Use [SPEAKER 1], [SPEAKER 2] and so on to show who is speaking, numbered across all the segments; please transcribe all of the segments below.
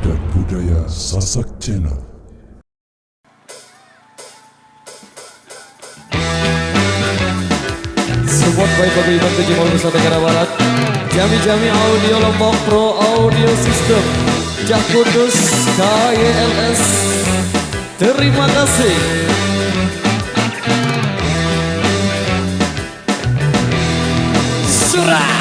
[SPEAKER 1] Adat Budaya Sasak Channel.
[SPEAKER 2] Support by Paguyuban Kejumal Nusa Tenggara Barat, Jami Audio Lombok Pro Audio System, Jak Kudus KYLS. Terima kasih. Surah.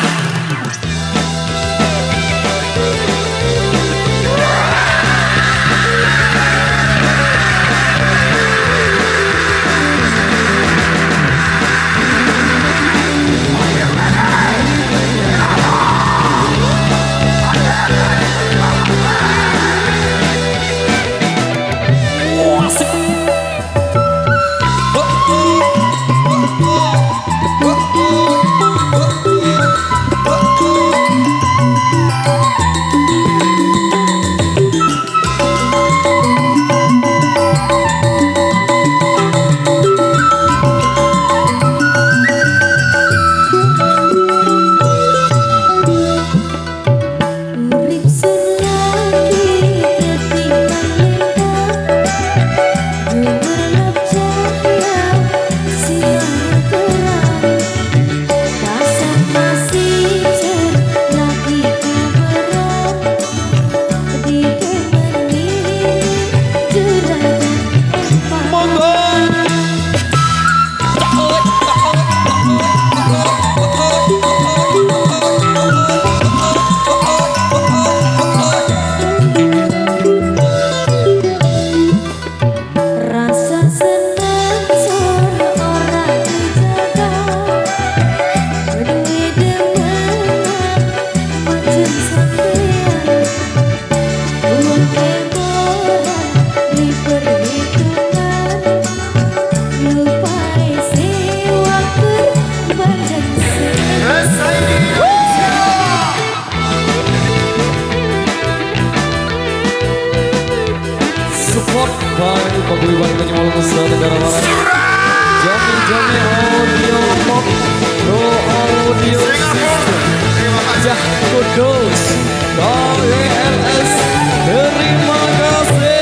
[SPEAKER 2] Support by Paguyuban Kejumal Nusa Tenggara Barat, Jami Audio Lombok Pro Audio System, Jak Kudus KYLS. Terima kasih.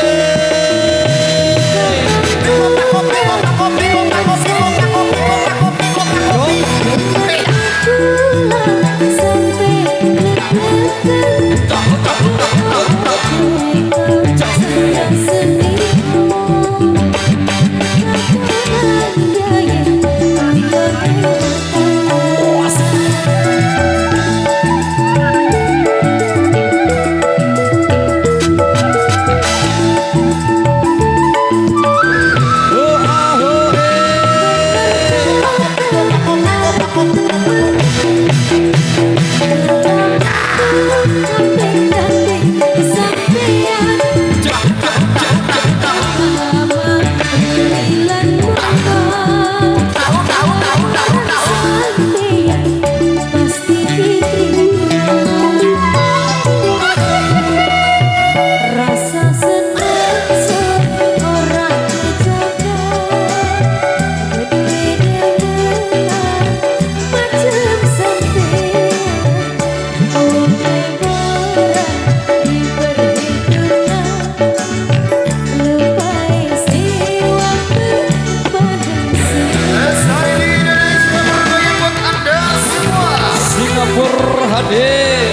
[SPEAKER 2] Hadir,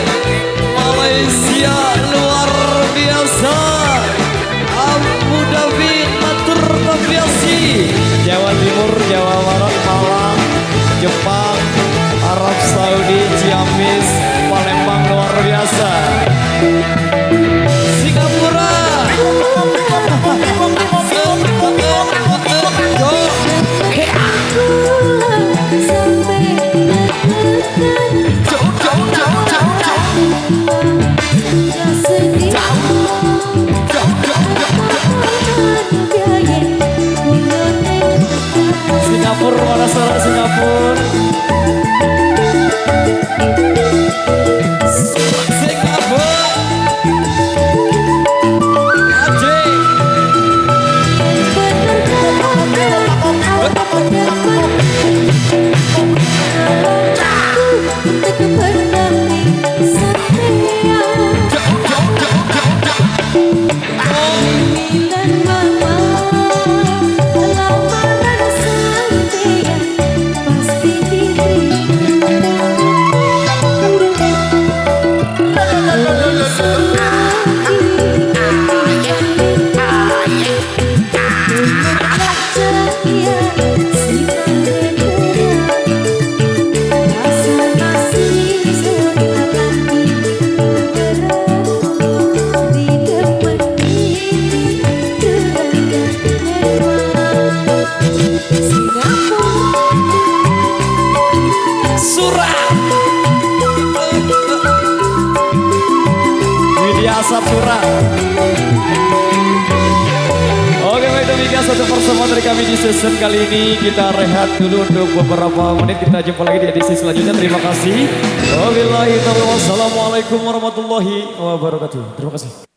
[SPEAKER 2] Malaysia luar biasa, Abu Dhabi matur terbiasi, Jawa Timur, Jawa Barat, Malang, Jepang, Arab Saudi, Ciamis, Palembang luar biasa, Singapura. Singapura, mana suara Singapura? Singapura. Sapura. Oke, baik, demikian satu pertemuan dari kami di season kali ini. Kita rehat dulu untuk beberapa menit. Kita jumpa lagi di edisi selanjutnya. Terima kasih. Wabillahi taufiq. Wassalamualaikum warahmatullahi wabarakatuh. Terima kasih.